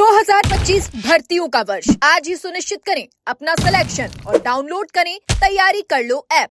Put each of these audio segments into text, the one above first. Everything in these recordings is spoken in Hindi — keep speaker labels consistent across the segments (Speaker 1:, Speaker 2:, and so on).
Speaker 1: 2025 भर्तियों का वर्ष आज ही सुनिश्चित करें अपना सिलेक्शन और डाउनलोड करें तैयारी कर लो ऐप।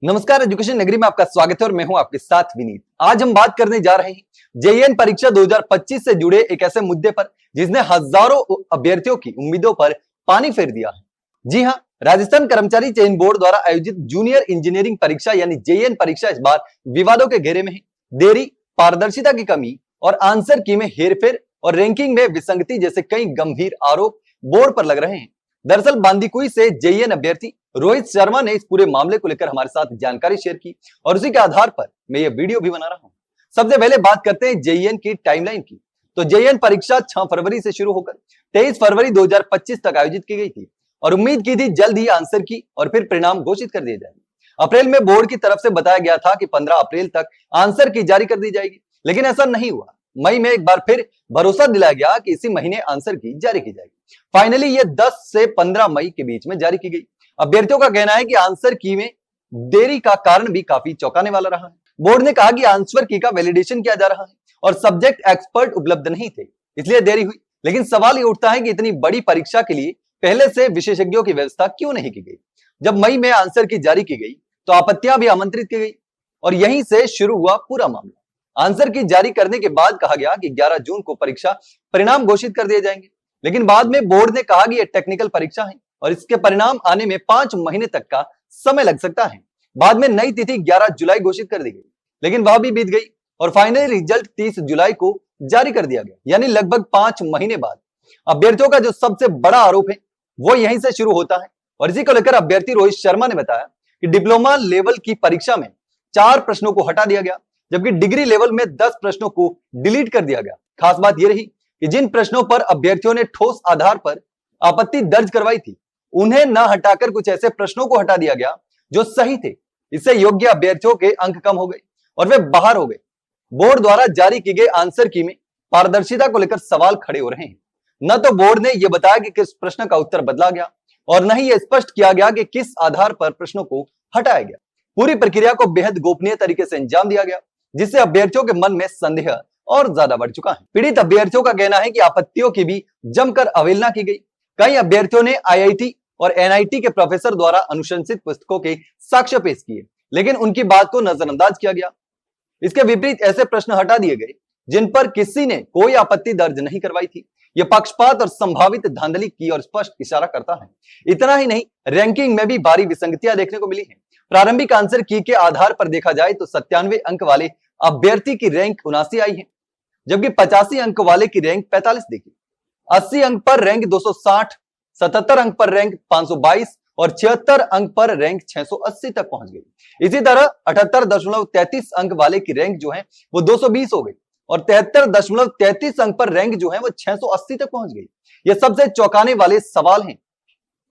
Speaker 2: नमस्कार, एजुकेशन नगरी में आपका स्वागत है और मैं हूं आपके साथ विनीत। आज हम बात करने जा रहे हैं जेईएन परीक्षा 2025 से जुड़े एक ऐसे मुद्दे पर जिसने हजारों अभ्यर्थियों की उम्मीदों पर पानी फेर दिया है। जी हां, राजस्थान कर्मचारी चयन बोर्ड द्वारा आयोजित जूनियर इंजीनियरिंग परीक्षा यानी जेईएन परीक्षा इस बार विवादों के घेरे में है। देरी, पारदर्शिता की कमी और आंसर की में हेरफेर और रैंकिंग में विसंगति जैसे कई गंभीर आरोप बोर्ड पर लग रहे हैं। दरअसल बांदीकुई से जेईएन अभ्यर्थी रोहित शर्मा ने इस पूरे मामले को लेकर हमारे साथ जानकारी शेयर की और उसी के आधार पर मैं ये वीडियो भी बना रहा हूं। सबसे पहले बात करते हैं जेईएन की टाइमलाइन की। तो जेईएन परीक्षा 6 फरवरी से शुरू होकर 23 फरवरी 2025 तक आयोजित की गई थी और उम्मीद की थी जल्द ही आंसर की और फिर परिणाम घोषित कर दिए जाएंगे। अप्रैल में बोर्ड की तरफ से बताया गया था कि 15 अप्रैल तक आंसर की जारी कर दी जाएगी, लेकिन ऐसा नहीं हुआ। मई में एक बार फिर भरोसा दिलाया गया कि इसी महीने आंसर की जारी की जाएगी। फाइनली ये 10 से 15 मई के बीच में जारी की गई। अभ्यर्थियों का कहना है कि आंसर की में देरी का कारण भी काफी चौंकाने वाला रहा है। बोर्ड ने कहा कि आंसर की का वैलिडेशन किया जा रहा है और सब्जेक्ट एक्सपर्ट उपलब्ध नहीं थे, इसलिए देरी हुई। लेकिन सवाल ये उठता है कि इतनी बड़ी परीक्षा के लिए पहले से विशेषज्ञों की व्यवस्था क्यों नहीं की गई। जब मई में आंसर की जारी की गई तो आपत्तियां भी आमंत्रित की गई और यहीं से शुरू हुआ पूरा मामला। आंसर की जारी करने के बाद कहा गया कि 11 जून को परीक्षा परिणाम घोषित कर दिए जाएंगे, लेकिन बाद में बोर्ड ने कहा कि यह टेक्निकल परीक्षा है और इसके परिणाम आने में 5 महीने तक का समय लग सकता है। बाद में नई तिथि 11 जुलाई घोषित कर दी गई, लेकिन वह भी बीत गई और फाइनली रिजल्ट 30 जुलाई को जारी कर दिया गया, यानी लगभग 5 महीने बाद। अभ्यर्थियों का जो सबसे बड़ा आरोप है वो यहीं से शुरू होता है और इसी को लेकर अभ्यर्थी रोहित शर्मा ने बताया कि डिप्लोमा लेवल की परीक्षा में 4 प्रश्नों को हटा दिया गया, जबकि डिग्री लेवल में 10 प्रश्नों को डिलीट कर दिया गया। खास बात यह रही कि जिन प्रश्नों पर अभ्यर्थियों ने ठोस आधार पर आपत्ति दर्ज करवाई थी, उन्हें न हटाकर कुछ ऐसे प्रश्नों को हटा दिया गया जो सही थे। इससे योग्य अभ्यर्थियों के अंक कम हो गए और वे बाहर हो गए। बोर्ड द्वारा जारी की गई आंसर की में पारदर्शिता को लेकर सवाल खड़े हो रहे हैं। न तो बोर्ड ने यह बताया कि किस प्रश्न का उत्तर बदला गया और न ही यह स्पष्ट किया गया कि किस आधार पर प्रश्नों को हटाया गया। पूरी प्रक्रिया को बेहद गोपनीय तरीके से अंजाम दिया गया, जिससे अभ्यर्थियों के मन में संदेह और ज्यादा बढ़ चुका है। पीड़ित अभ्यर्थियों का कहना है कि आपत्तियों की भी जमकर अवहेलना की गई। कई अभ्यर्थियों ने आईआईटी और एनआईटी के प्रोफेसर द्वारा अनुशंसित पुस्तकों के साक्ष्य पेश किए, लेकिन उनकी बात को नजरअंदाज किया गया। इसके विपरीत ऐसे प्रश्न हटा दिए गए जिन पर किसी ने कोई आपत्ति दर्ज नहीं करवाई थी। यह पक्षपात और संभावित धांधली की और स्पष्ट इशारा करता है। इतना ही नहीं, रैंकिंग में भी भारी विसंगतियां देखने को मिली है। प्रारंभिक आंसर की के आधार पर देखा जाए तो 97 अंक वाले अभ्यर्थी की रैंक 79 आई है, जबकि 85 अंक वाले की रैंक 45 देखी। 80 अंक पर रैंक 260, 77 अंक पर रैंक 522 और 76 अंक पर रैंक 680 तक पहुंच गई। इसी तरह 78.33 अंक वाले की रैंक जो है वो 220 हो गई और 73.33 अंक पर रैंक जो है वो 680 तक पहुंच गई। ये सबसे चौंकाने वाले सवाल हैं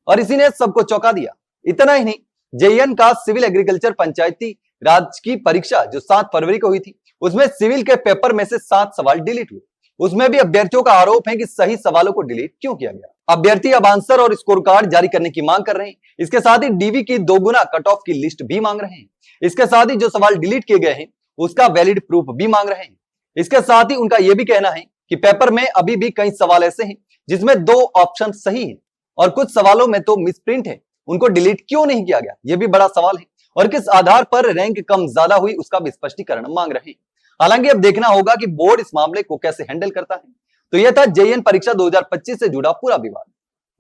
Speaker 2: और इसी ने सबको चौंका दिया। इतना ही नहीं, जेईएन का सिविल एग्रीकल्चर पंचायती राज की परीक्षा जो 7 फरवरी को हुई थी, उसमें सिविल के पेपर में से 7 सवाल डिलीट हुए। उसमें भी अभ्यर्थियों का आरोप है कि सही सवालों को डिलीट क्यों किया गया। अभ्यर्थी अब आंसर और स्कोर कार्ड जारी करने की मांग कर रहे हैं। इसके साथ ही डीवी की 2 गुना कट ऑफ की लिस्ट भी मांग रहे हैं। इसके साथ ही जो सवाल डिलीट किए गए हैं उसका वैलिड प्रूफ भी मांग रहे हैं। इसके साथ ही उनका यह भी कहना है कि पेपर में अभी भी कई सवाल ऐसे हैं जिसमें 2 ऑप्शन सही हैं और कुछ सवालों में तो मिसप्रिंट है। उनको डिलीट क्यों नहीं किया गया, यह भी बड़ा सवाल है और किस आधार पर रैंक कम ज्यादा हुई उसका भी स्पष्टीकरण मांग रहे हैं। हालांकि अब देखना होगा कि बोर्ड इस मामले को कैसे हैंडल करता है। तो यह था जेईएन परीक्षा 2025 से जुड़ा पूरा विवाद,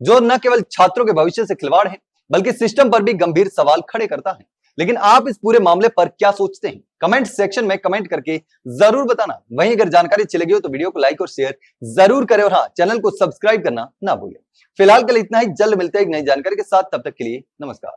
Speaker 2: जो न केवल छात्रों के भविष्य से खिलवाड़ है बल्कि सिस्टम पर भी गंभीर सवाल खड़े करता है। लेकिन आप इस पूरे मामले पर क्या सोचते हैं, कमेंट सेक्शन में कमेंट करके जरूर बताना। वहीं अगर जानकारी अच्छी लगी हो तो वीडियो को लाइक और शेयर जरूर करें और हाँ, चैनल को सब्सक्राइब करना ना भूलें। फिलहाल के लिए इतना ही, जल्द मिलते हैं एक नई जानकारी के साथ। तब तक के लिए नमस्कार।